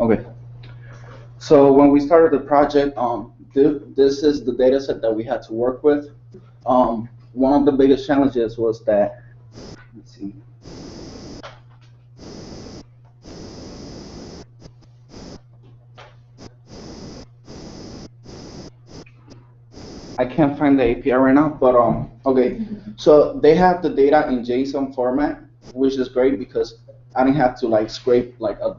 Okay. So when we started the project, this is the data set that we had to work with. One of the biggest challenges was that, let's see. I can't find the API right now, but okay. So they have the data in JSON format, which is great because I didn't have to like scrape like a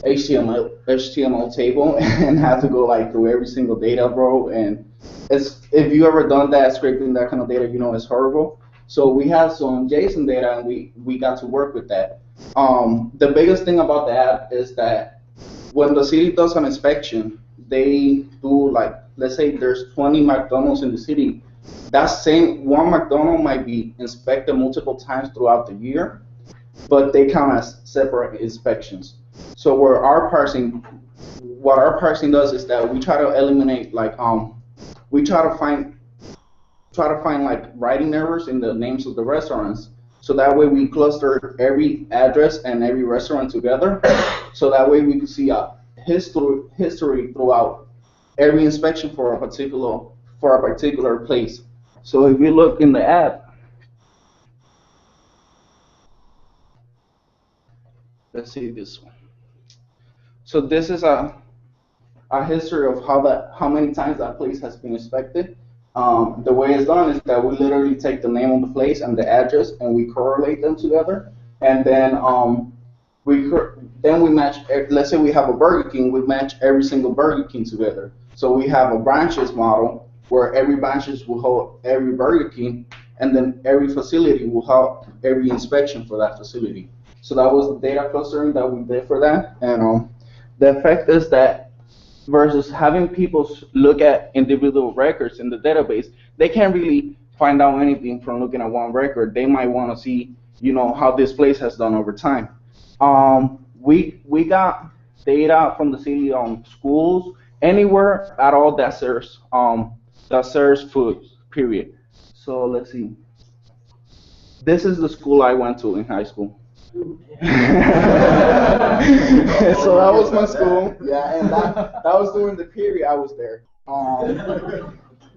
HTML table and have to go like through every single data row. And if you ever done that, scraping that kind of data, you know it's horrible. So we have some JSON data, and we got to work with that. The biggest thing about the app is that when the city does an inspection, they do like, let's say there's 20 McDonald's in the city. That same one McDonald's might be inspected multiple times throughout the year, but they count as separate inspections. So what our parsing does is that we try to eliminate like we try to find like writing errors in the names of the restaurants. So that way we cluster every address and every restaurant together. So that way we can see a history throughout every inspection for a particular place. So if you look in the app, let's see this one. So this is a history of how many times that place has been inspected. The way it's done is that we literally take the name of the place and the address and we correlate them together, and then we match. Let's say we have a Burger King, we match every single Burger King together. So we have a branches model where every branches will hold every Burger King, and then every facility will have every inspection for that facility. So that was the data clustering that we did for that, and the effect is that versus having people look at individual records in the database, they can't really find out anything from looking at one record. They might want to see, how this place has done over time. We got data from the city on schools, anywhere at all that serves food, period. So let's see. This is the school I went to in high school. So that was my school. Yeah, and that was during the period I was there.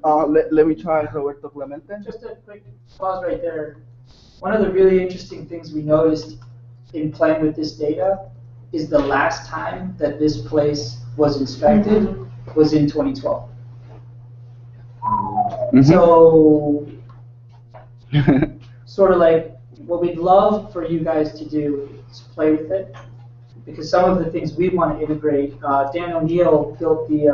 Let me try Roberto Clemente. Just a quick pause right there. One of the really interesting things we noticed in playing with this data is the last time that this place was inspected was in 2012. Mm-hmm. So, sort of like, what we'd love for you guys to do is play with it, because some of the things we want to integrate, Dan O'Neill built the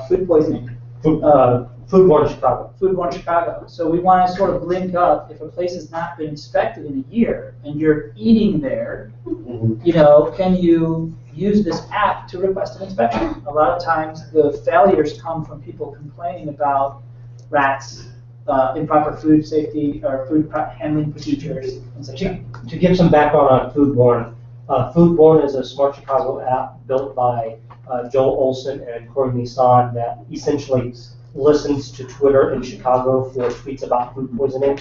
food poisoning. Foodborne Chicago. Foodborne Chicago. So we want to sort of link up, if a place has not been inspected in a year and you're eating there, can you use this app to request an inspection? A lot of times the failures come from people complaining about rats, improper food safety or food handling procedures, and such. To give some background on Foodborne, Foodborne is a smart Chicago app built by Joel Olson and Corey Nissan that essentially listens to Twitter in Chicago for tweets about food poisoning,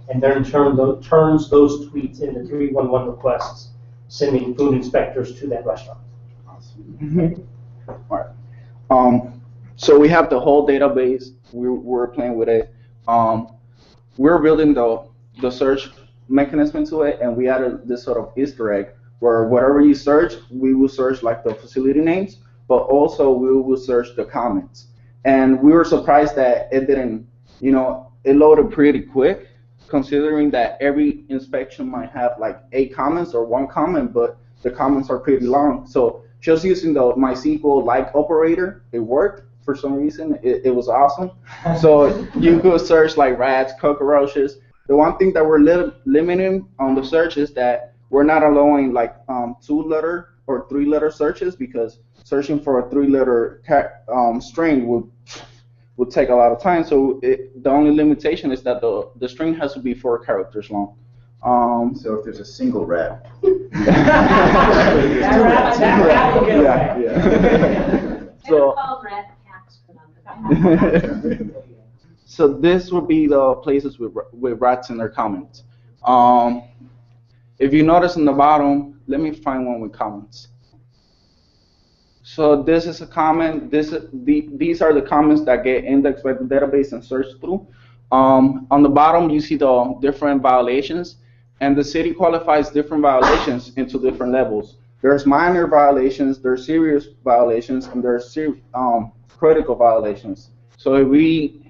and then turns those tweets into 311 requests, sending food inspectors to that restaurant. Awesome. All right. So we have the whole database. We're playing with it. We're building the search mechanism to it, and we added this sort of Easter egg where whatever you search, we will search like the facility names, but also we will search the comments. And we were surprised that it didn't, it loaded pretty quick, considering that every inspection might have like 8 comments or 1 comment, but the comments are pretty long. So just using the MySQL like operator, it worked. For some reason, it was awesome. So you could search like rats, cockroaches. The one thing that we're limiting on the search is that we're not allowing like 2-letter or 3-letter searches, because searching for a 3-letter string would take a lot of time. So the only limitation is that the string has to be 4 characters long. So if there's a single rat. So. So this would be the places with rats in their comments. If you notice in the bottom, let me find one with comments. So this is a comment. These are the comments that get indexed by the database and searched through. On the bottom, you see the different violations, and the city qualifies different violations into different levels. There's minor violations, there's serious violations, and there's critical violations. So if we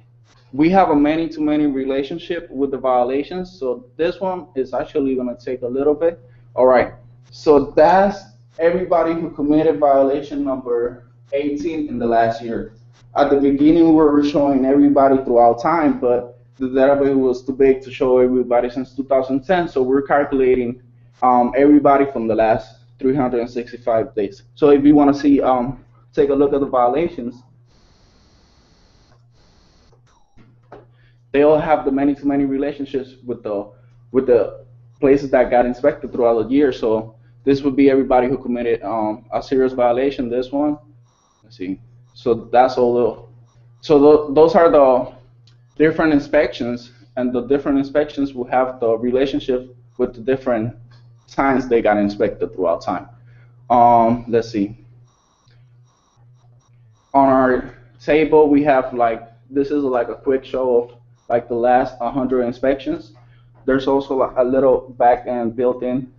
have a many-to-many relationship with the violations. So this one is actually going to take a little bit. All right. So that's everybody who committed violation number 18 in the last year. At the beginning, we were showing everybody throughout time, but the database was too big to show everybody since 2010. So we're calculating everybody from the last 365 days. So if you want to see, take a look at the violations. They all have the many-to-many relationships with the places that got inspected throughout the year. So this would be everybody who committed a serious violation. This one, let's see. So that's all those are the different inspections, and the different inspections will have the relationship with the different times they got inspected throughout time. Let's see. On our table, we have this is like a quick show of the last 100 inspections. There's also a little backend built in,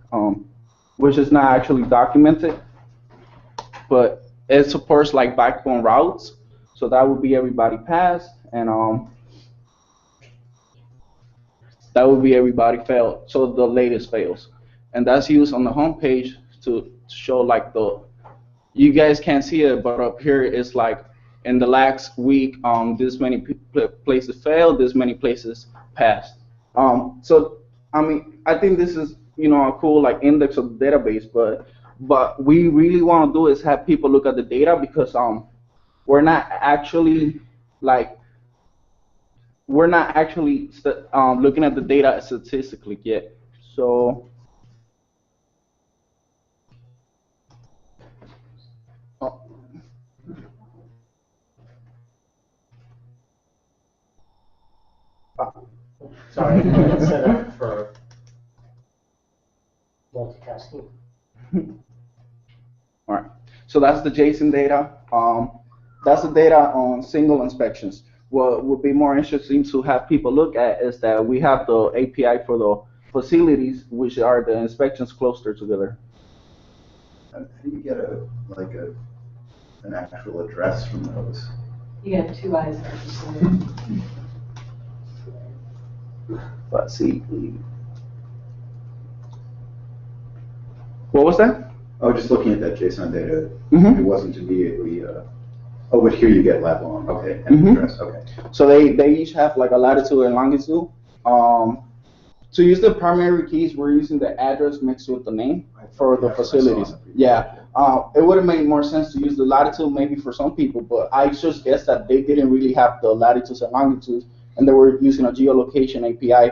which is not actually documented, but it supports backbone routes. So that would be everybody passed, and that would be everybody failed. So the latest fails, and that's used on the home page to show you guys can't see it, but up here it's in the last week, this many places failed, this many places passed. So I mean, I think this is a cool index of the database, but we really want to do is have people look at the data, because we're not actually looking at the data statistically yet. So Sorry, it's set up for multitasking. All right. So that's the JSON data. That's the data on single inspections. What would be more interesting to have people look at is that we have the API for the facilities, which are the inspections closer together. How do you get an actual address from those? You got 2 eyes. Let's see. What was that? Oh, just looking at that JSON data, Mhm. it wasn't immediately. Oh, but here you get lat long. Okay, and Mhm. address. Okay. So they each have a latitude and longitude. To use the primary keys, we're using the address mixed with the name for the facilities. Yeah. It would have made more sense to use the latitude maybe for some people, but I just guess that they didn't really have the latitudes and longitudes, and they were using a geolocation API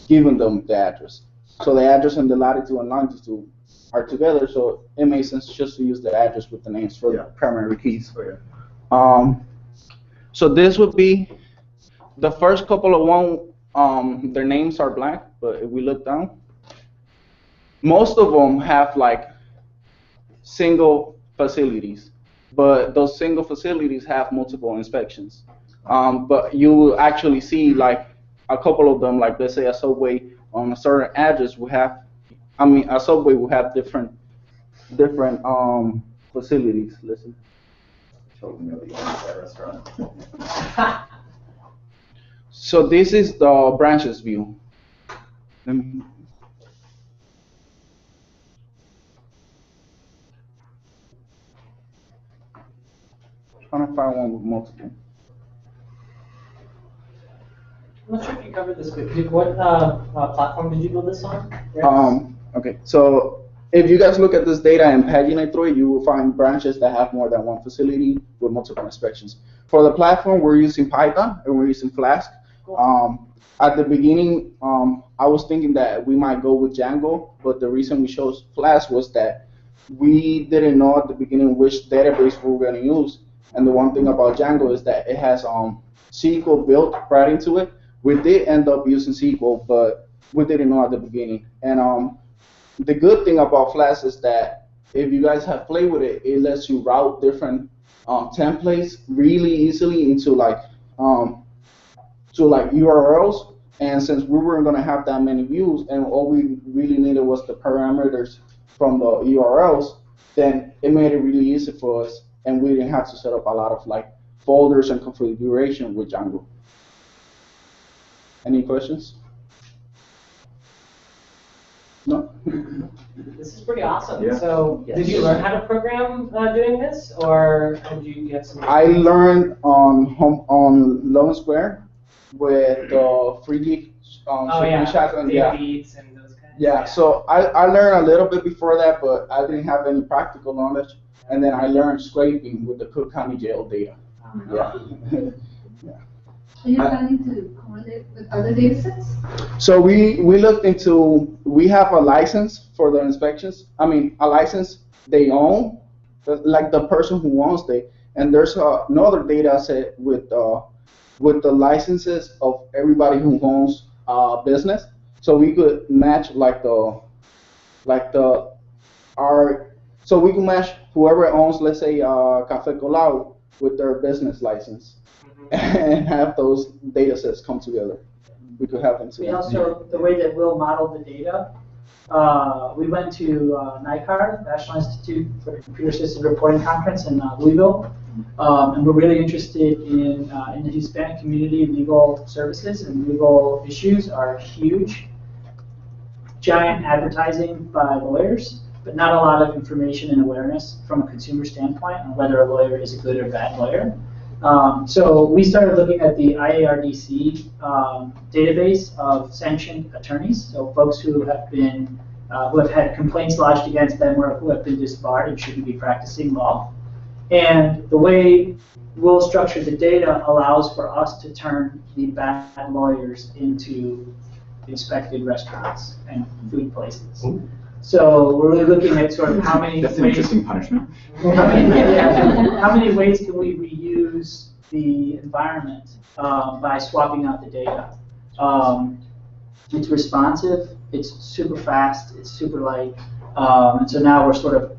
giving them the address. So the address and the latitude and longitude are together, so it makes sense just to use the address with the names for the primary keys. Oh, yeah. So this would be the first couple of their names are blank, but if we look down, most of them have single facilities, but those single facilities have multiple inspections. But you will actually see a couple of them, let's say a subway on a certain address will have, a subway will have different facilities. Listen. Totally know the owner of that restaurant. So this is the branches view. Let me, trying to find one with multiple. I'm not sure if you covered this, but what platform did you build this on? Okay, so if you guys look at this data and paginate through it, you will find branches that have more than one facility with multiple inspections. For the platform, we're using Python and we're using Flask. Cool. At the beginning, I was thinking that we might go with Django, but the reason we chose Flask was that we didn't know at the beginning which database we were going to use. And the one thing about Django is that it has SQL built right into it. We did end up using SQL, but we didn't know at the beginning. And the good thing about Flask is that if you guys have played with it, it lets you route different templates really easily into like URLs. And since we weren't going to have that many views, and all we really needed was the parameters from the URLs, then it made it really easy for us, and we didn't have to set up a lot of like folders and configuration with Django. Any questions? No? This is pretty awesome. Yeah. So, did you learn how to program doing this, or did you get some? I learned on Lone Square with the 3D Oh yeah, shots and data beats and those kinds. Yeah, so I learned a little bit before that, but I didn't have any practical knowledge. And then I learned scraping with the Cook County Jail data. Yeah. Are you planning to correlate with other data sets? So we looked into, we have a license for the inspections. I mean, a license they own, like the person who owns it. And there's another data set with the licenses of everybody who owns business. So we could match so we can match whoever owns, let's say, Café Colau with their business license, and have those data sets come together. We could have them We together. also, the way that Will modeled the data, we went to NICAR, National Institute for Computer Assisted Reporting Conference in Louisville, and we're really interested in the Hispanic community. Legal services and legal issues are huge. Giant advertising by lawyers, but not a lot of information and awareness from a consumer standpoint on whether a lawyer is a good or bad lawyer. So we started looking at the IARDC database of sanctioned attorneys, so folks who have been who have had complaints lodged against them or who have been disbarred and shouldn't be practicing law. And the way we'll structure the data allows for us to turn the bad lawyers into inspected restaurants and food places. So we're really looking at sort of how many That's an ways, interesting punishment. how many ways can we reuse the environment by swapping out the data. It's responsive, it's super fast, it's super light, and so now we're sort of,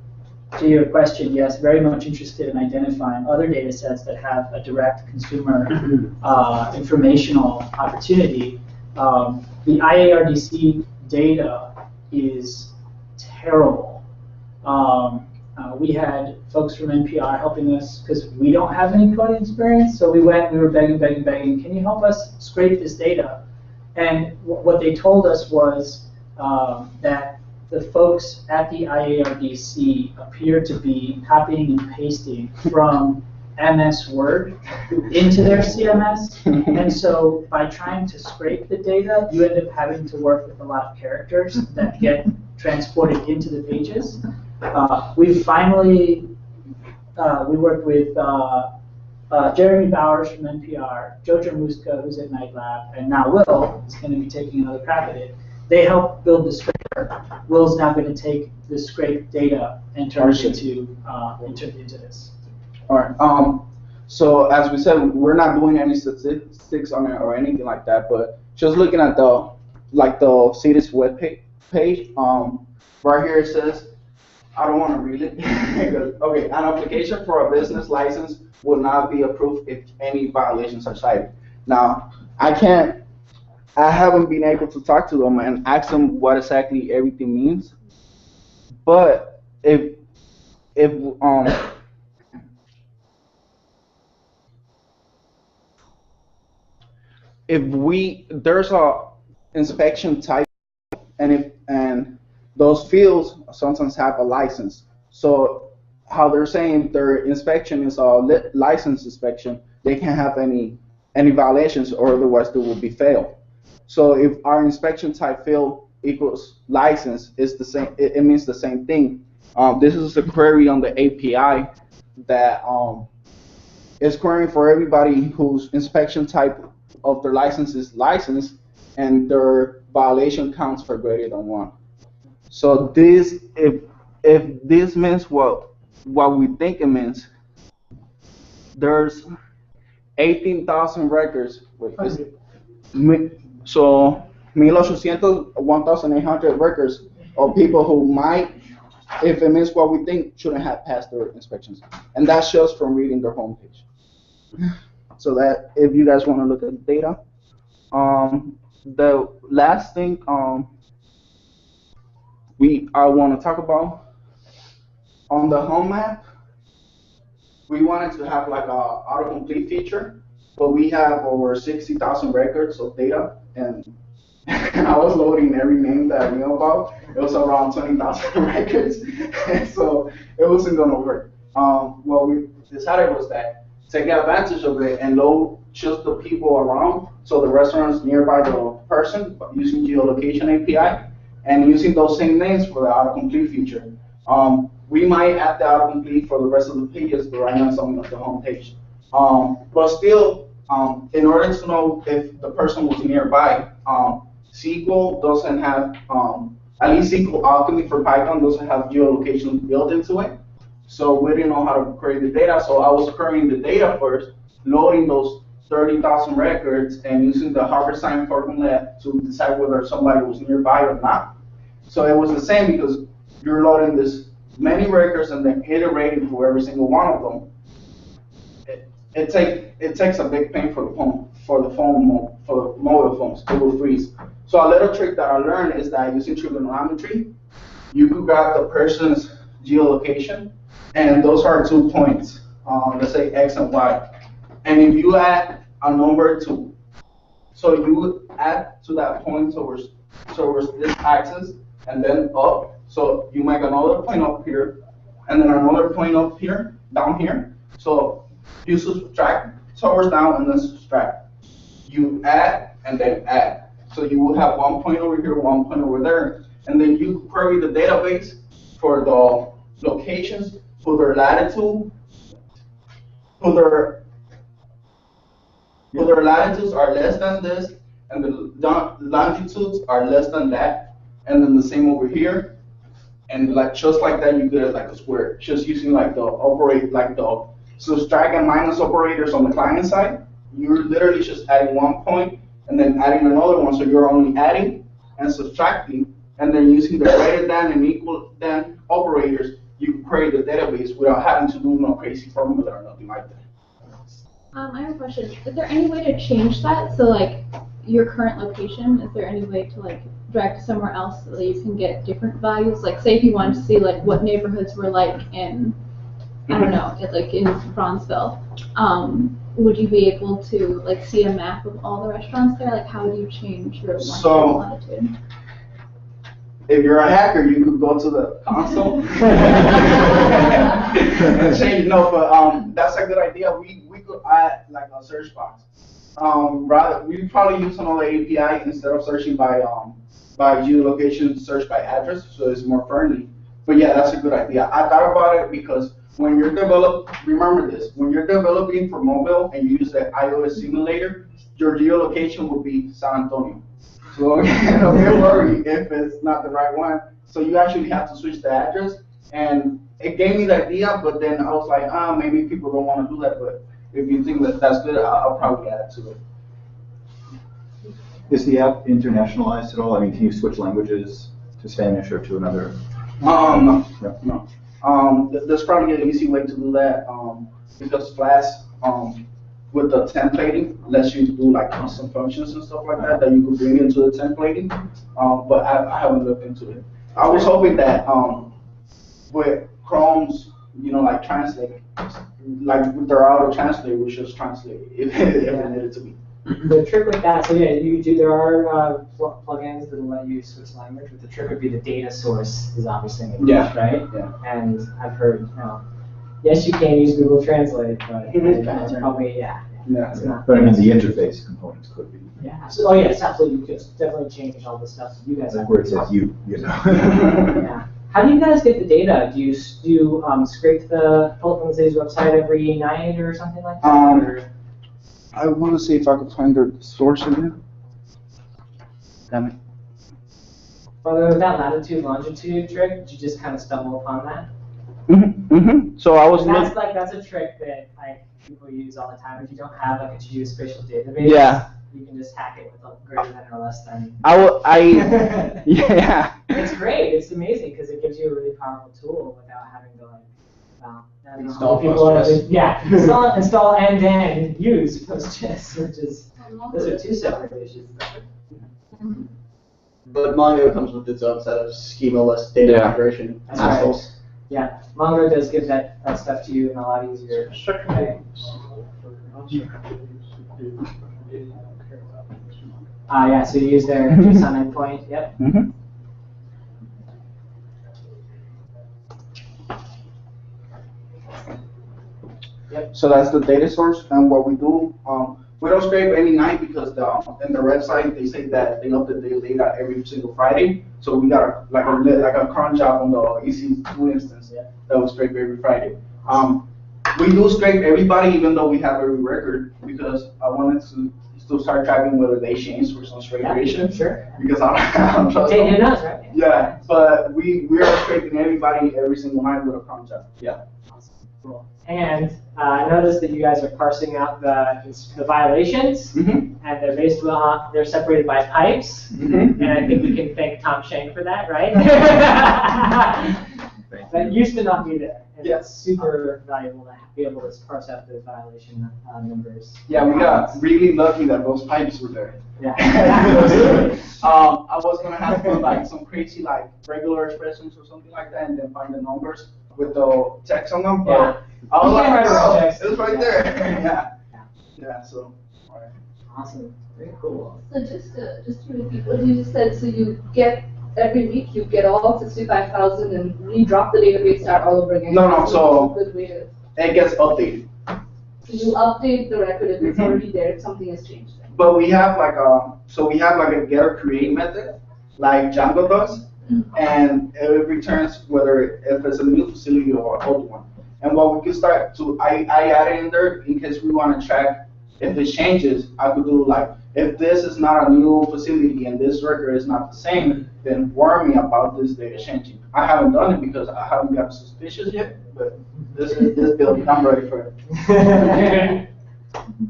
to your question, yes, very much interested in identifying other data sets that have a direct consumer informational opportunity. The IARDC data is terrible. We had folks from NPR helping us because we don't have any coding experience, so we were begging, can you help us scrape this data? And what they told us was that the folks at the IARDC appear to be copying and pasting from MS Word into their CMS, and so by trying to scrape the data, you end up having to work with a lot of characters that get transported into the pages. We finally, we worked with Jeremy Bowers from NPR, Jojo Muska, who's at Night Lab, and now Will is going to be taking another crack at it. They helped build the scraper. Will's now going to take the scraped data and turn it into this. All right. So as we said, we're not doing any statistics on it or anything like that, but just looking at the city's web page. Right here it says, I don't want to read it. Okay, an application for a business license will not be approved if any violations are cited. Now, I haven't been able to talk to them and ask them what exactly everything means. But if there's a inspection type, and those fields sometimes have a license. So how they're saying their inspection is a license inspection, they can't have any violations, or otherwise they will be failed. So if our inspection type field equals license, it's the same. It means the same thing. This is a query on the API that is querying for everybody whose inspection type of their license is license, and their violation counts for greater than 1. So this, if this means what we think it means, there's 18,000 records. So 1,800 records of people who might if it means what we think, shouldn't have passed their inspections. And that's just from reading their homepage. So that if you guys want to look at the data. The last thing I want to talk about, on the home map, we wanted to have like a autocomplete feature, but we have over 60,000 records of data, and I was loading every name that I knew about. It was around 20,000 records, so it wasn't gonna work. What we decided was that take advantage of it and load just the people around, so the restaurants nearby the person, using geolocation API, and using those same names for the autocomplete feature. We might add the autocomplete for the rest of the pages, but right now it's only on the home page. But still, in order to know if the person was nearby, SQL doesn't have, at least SQL Alchemy for Python doesn't have geolocation built into it. So we didn't know how to query the data, so I was querying the data first, loading those 30,000 records and using the Harvard sign formula to decide whether somebody was nearby or not. So it was the same because you're loading this many records and then iterating through every single one of them. It takes a big pain for the mobile phones. It will freeze. So a little trick that I learned is that using trigonometry, you could grab the person's geolocation, and those are 2 points. Let's say X and Y. And if you add a number to, so you add to that point towards this axis and then up. So you make another point up here, and then another point up here, down here. So you subtract towards down and then subtract. You add and then add. So you will have 1 point over here, 1 point over there, and then you query the database for the locations, for their latitude, for their latitudes are less than this, and the longitudes are less than that, and then the same over here. And like just like that, you get it like a square, just using like the subtract and minus operators on the client side. You're literally just adding 1 point and then adding another one, so you're only adding and subtracting, and then using the greater than and equal than operators, you can query the database without having to do no crazy formula or nothing like that. I have a question. Is there any way to change that? So like your current location, is there any way to like drag to somewhere else so that you can get different values? Like say if you wanted to see like what neighborhoods were like in, I don't know, like in Bronzeville, would you be able to like see a map of all the restaurants there? Like how do you change your latitude? If you're a hacker, you could go to the console and change. No, but that's a good idea. We could add like a search box. Rather, we probably use another API instead of searching by geolocation, search by address, so it's more friendly. But yeah, that's a good idea. I thought about it because when you're remember this, when you're developing for mobile and you use the iOS simulator, your geolocation will be San Antonio. So don't worry if it's not the right one. So you actually have to switch the address, and it gave me the idea, but then I was like, maybe people don't want to do that. But if you think that that's good, I'll probably add it to it. Is the app internationalized at all? I mean, can you switch languages to Spanish or to another? No. There's probably an easy way to do that because Flash with the templating lets you do like custom functions and stuff like that you could bring into the templating. But I haven't looked into it. I was hoping that with Chrome's, like translate, like with their auto translate, we just translate if it needed to be. The trick with that, so yeah, there are plugins that will let you switch language, but the trick would be the data source is obviously in English, right? Yeah. And I've heard, yes, you can use Google Translate, but it's probably, it's not. But I mean, the interface components could be. Yeah. So, yes, absolutely. You could definitely change all the stuff that you guys have. Where it says you know. Yeah. How do you guys get the data? Do you scrape pull it from the city's website every night or something like that? I want to see if I can find the source again. Damn it. Brother, with that latitude longitude trick, did you just kind of stumble upon that? So I was. That's a trick that people use all the time. If you don't have like a geospatial database, you can just hack it with a greater than or less than. Yeah. It's great. It's amazing because it gives you a really powerful tool without having to like, well, I don't know how Install people want to, Postgres. yeah, install and then use Postgres, which is, those are two separate issues. But Mongo comes with its own set of schema-less data Yeah. migration That's right. assholes. Yeah, Mongo does give that stuff to you in a lot easier way. Yeah, so you use their JSON endpoint, yep. Mm-hmm. Yep. So that's the data source, and what we do, we don't scrape any night because in the website they say that they update the data every single Friday. So we got like a cron job on the EC2 instance that we scrape every Friday. We do scrape everybody, even though we have every record, because I wanted to start tracking whether they changed for some scrape creation. Sure. Because I don't trust them. It does, right? Yeah, but we are scraping everybody every single night with a cron job. Yeah. Cool. And I noticed that you guys are parsing out the violations, Mm-hmm. and they're based on, they're separated by pipes, Mm-hmm. and I think we can thank Tom Shank for that, right? That used to not be there, and Yeah. it's super valuable to be able to parse out the violation numbers. Yeah, we got really lucky that those pipes were there. Yeah. I was gonna have to put like some crazy like regular expressions or something like that, and then find the numbers with the text on them. But Yeah. I was You like, can write oh, text. it was right Yeah. there. Yeah. Yeah. Yeah. So. All right. Awesome. Very cool. So just to repeat what you just said, so you get, every week you get all 65,000 and redrop the database, start all over again. No, so- Good way to, It gets updated. so you update the record if it's Mhm. already there, if something has changed. But we have like a getter create method, like Django does, and it returns whether if it's a new facility or an old one. And what we can start to, I add it in there in case we want to track if it changes. I could do like, if this is not a new facility and this record is not the same, then warn me about this data changing. I haven't done it because I haven't got suspicious yet, but this build, I'm ready for it.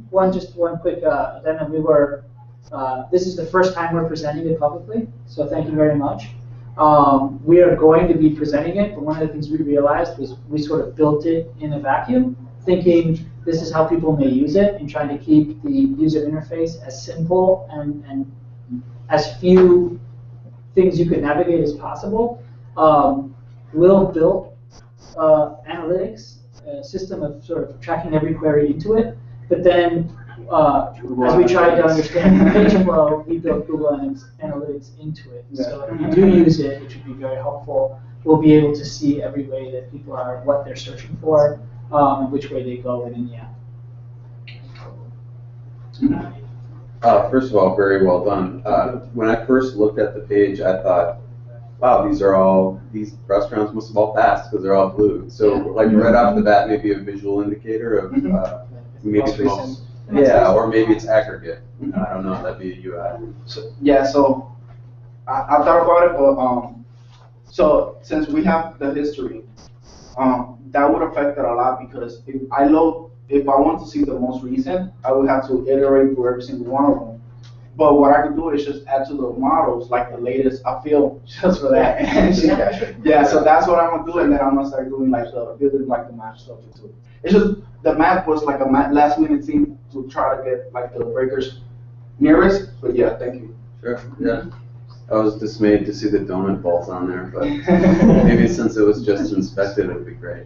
One quick addendum. This is the first time we're presenting it publicly, so thank you very much. We are going to be presenting it, but one of the things we realized was we sort of built it in a vacuum, thinking this is how people may use it, and trying to keep the user interface as simple and as few things you could navigate as possible. Will built analytics, a system of sort of tracking every query into it, but then as we tried to understand the page flow, we built Google Analytics into it. So if you do use it, which would be very helpful, we'll be able to see every way that people are, what they're searching for, and which way they go within the app. First of all, very well done. When I first looked at the page, I thought, wow, these restaurants must have all passed because they're all blue. So like right off the bat, maybe a visual indicator of maybe the most, yeah, or maybe it's aggregate. I don't know, that'd be a UI. So I thought about it, but so since we have the history, that would affect it a lot because if I want to see the most recent, I would have to iterate through every single one of them. But what I can do is just add to the models like the latest I feel just for that. Yeah, so that's what I'm gonna do, and then I'm gonna start doing like building like the map stuff too. It's just the map was like a last minute thing to try to get like the breakers nearest. But yeah, thank you. Sure, yeah. I was dismayed to see the donut balls on there, but maybe since it was just inspected, it would be great.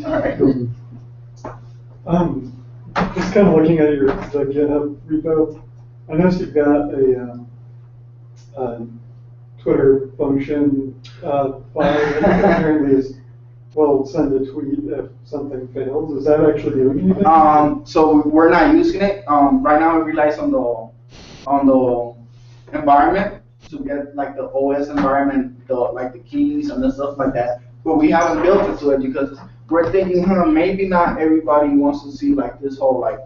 All right, cool. Just kind of looking at your GitHub repo, I noticed you've got a Twitter function file that apparently is, well, send a tweet if something fails. Is that actually doing anything? So we're not using it. Right now, we rely on the environment to get like the OS environment, like the keys and the stuff like that. But we haven't built it to it because we're thinking, maybe not everybody wants to see like this whole like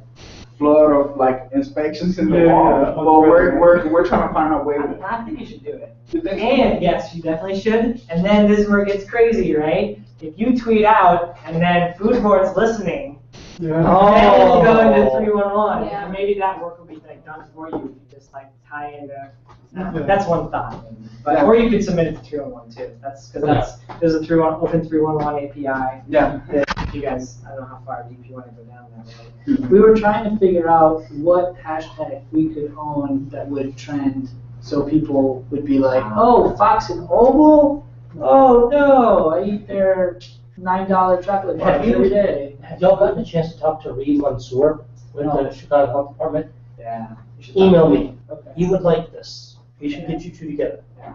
flood of like inspections in the wall. But we're trying to find a way. I think you should do it. You think so? And yes, you definitely should. And then this is where it gets crazy, right? If you tweet out and then food board's listening, Yeah. Oh. And then you go into 311, Yeah. and maybe that work will be like done for you if you just like tie into. Yeah. That's one thought. But or you could submit it to 311 too. There's a open 311 API. Yeah. That if you guys, I don't know how far deep you want to go down that way. We were trying to figure out what hashtag we could own that would trend, so people would be like, oh, Fox and Oval? Oh no, I eat their $9 chocolate bar every day. Have y'all gotten a chance to talk to Reed Mansour with No. the Chicago Health Department? Yeah. You should Email me. Okay. You would like this. We should get you two together. Yeah.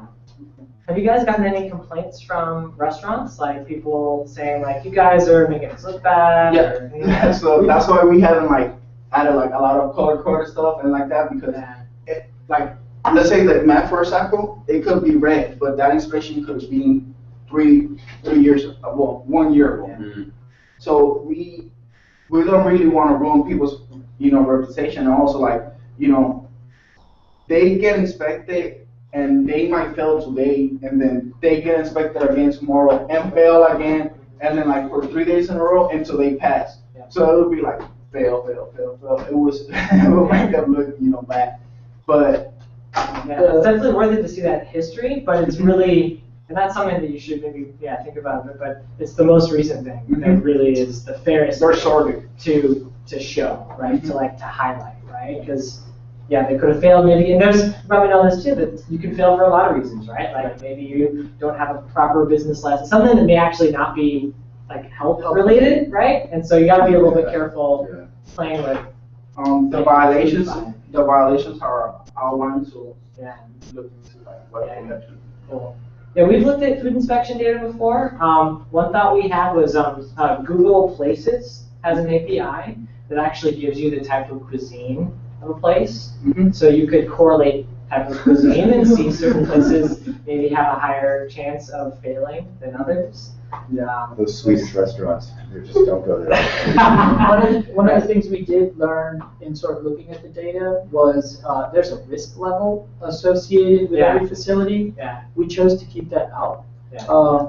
Have you guys gotten any complaints from restaurants? Like people saying like, you guys are making us look bad? or anything like Yeah. that? So that's why we haven't like added like a lot of color coded stuff and like that because Yeah. it, like let's say that Matt first cycle, it could be red, but that inspection could have been 3 years, well, 1 year ago. Mhm. So we don't really want to ruin people's, reputation, and also like, they get inspected and they might fail today, and then they get inspected again tomorrow and fail again, and then like for 3 days in a row until they pass. Yeah. So it would be like fail. It would make them look, bad. But Yeah, it's definitely worth it to see that history, but it's really, and that's something that you should maybe, think about a bit, but it's the most recent thing that really is the fairest they're thing sorted. to show, right? To highlight, right? Because, they could have failed maybe, and there's, you probably know this too, that you can fail for a lot of reasons, right? Like maybe you don't have a proper business license, something that may actually not be like health related, right? And so you gotta be a little bit careful Yeah. playing with, The violations are outlined, so yeah. look into like what they actually. Cool. Yeah, we've looked at food inspection data before. One thought we had was Google Places has an API that actually gives you the type of cuisine of a place. Mhm. So you could correlate type of cuisine and see certain places maybe have a higher chance of failing than others. Those Swedish restaurants, they just don't go there. One of the things we did learn in sort of looking at the data was there's a risk level associated with every facility. Yeah. We chose to keep that out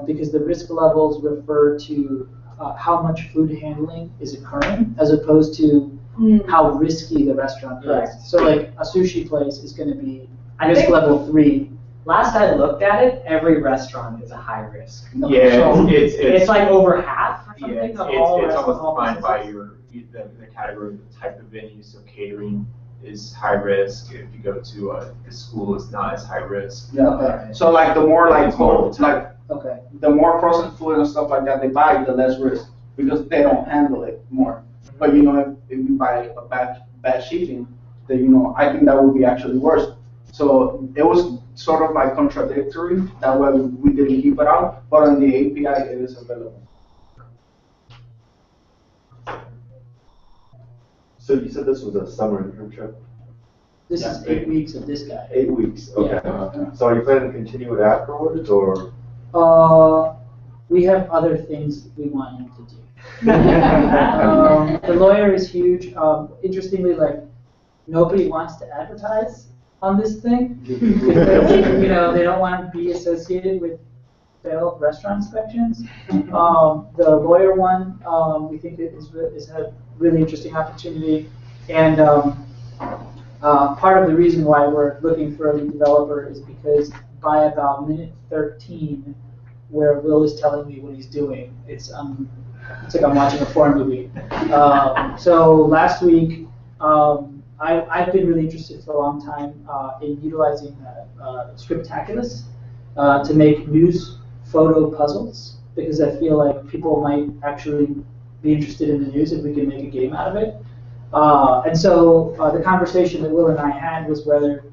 because the risk levels refer to how much food handling is occurring as opposed to how risky the restaurant Correct. is. So like a sushi place is going to be I risk think- level 3. Last I looked at it, every restaurant is a high risk. Yeah, So It's like over half or yeah, something it's of all almost restaurants, all defined by businesses. the category of the type of venue. So catering is high risk. If you go to the school, it's not as high risk. Yeah. Okay. So like the more like It's more cold, like Okay. the more frozen food and stuff like that they buy, the less risk because they don't handle it more. But if you buy a bad shipping, then I think that would be actually worse. So it was sort of like contradictory. That way we didn't keep it out, but on the API it is available. So you said this was a summer internship? This is 8 weeks of this guy. 8 weeks, okay. So are you planning to continue it afterwards, or? We have other things we want him to do. The lawyer is huge. Interestingly, like nobody wants to advertise on this thing because they don't want to be associated with failed restaurant inspections. The lawyer one we think is a really interesting opportunity, and part of the reason why we're looking for a lead developer is because by about minute 13, where Will is telling me what he's doing, it's like I'm watching a foreign movie. So last week, I've been really interested for a long time in utilizing Scriptaculous to make news photo puzzles because I feel like people might actually be interested in the news if we can make a game out of it. And so the conversation that Will and I had was whether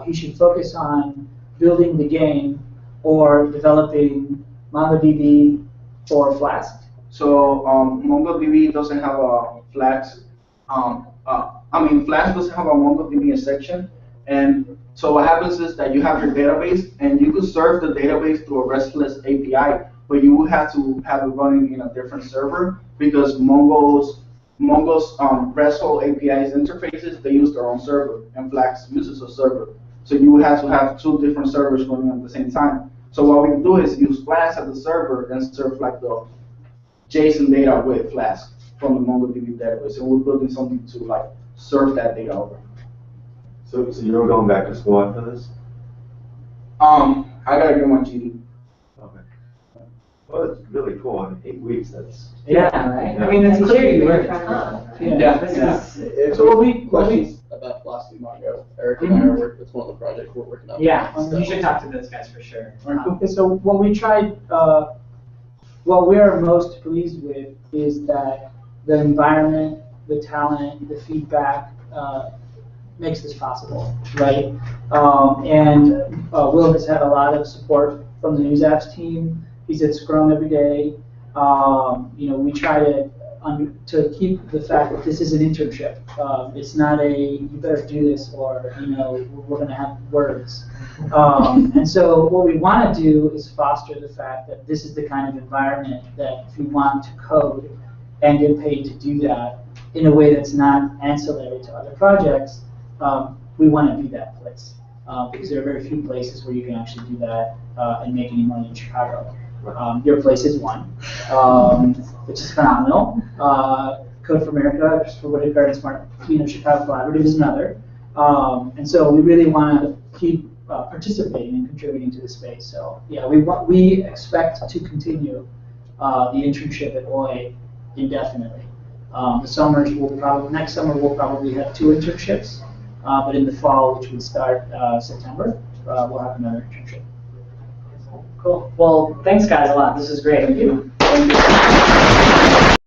he should focus on building the game or developing MongoDB or Flask. So MongoDB doesn't have a Flask. Flask doesn't have a MongoDB section, and so what happens is that you have your database, and you could serve the database through a RESTless API, but you would have to have it running in a different server because Mongo's RESTful APIs interfaces, they use their own server, and Flask uses a server. So you would have to have 2 different servers running at the same time. So what we can do is use Flask as the server and serve like the JSON data with Flask. from the MongoDB database. So we're building something to like serve that data over. So you're going back to school after this? I gotta get my GD. Okay. Well, it's really cool. In 8 weeks, that's. Yeah, right? I mean, it's clear you learned a ton. Yeah. This is, If So what we- questions about philosophy Mongo, Eric and I are working, it's one of the projects we're working on. yeah, So- you should talk to those guys for sure. Okay, so what we tried, what we are most pleased with is that the environment, the talent, the feedback makes this possible, right? And Will has had a lot of support from the News Apps team. He's at Scrum every day. We try to keep the fact that this is an internship. It's not a you better do this or we're going to have words. And so what we want to do is foster the fact that this is the kind of environment that if you want to code and get paid to do that in a way that's not ancillary to other projects, we want to be that place. Because there are very few places where you can actually do that and make any money in Chicago. Your place is one, which is phenomenal. Code for America, just for what it and Smart, Chicago Collaborative is another. And so we really want to keep participating and contributing to the space. So yeah, we expect to continue the internship at OI indefinitely. Next summer we'll probably have 2 internships, but in the fall, which would start September, we'll have another internship. Cool. Well, thanks guys a lot. This is great. Thank you.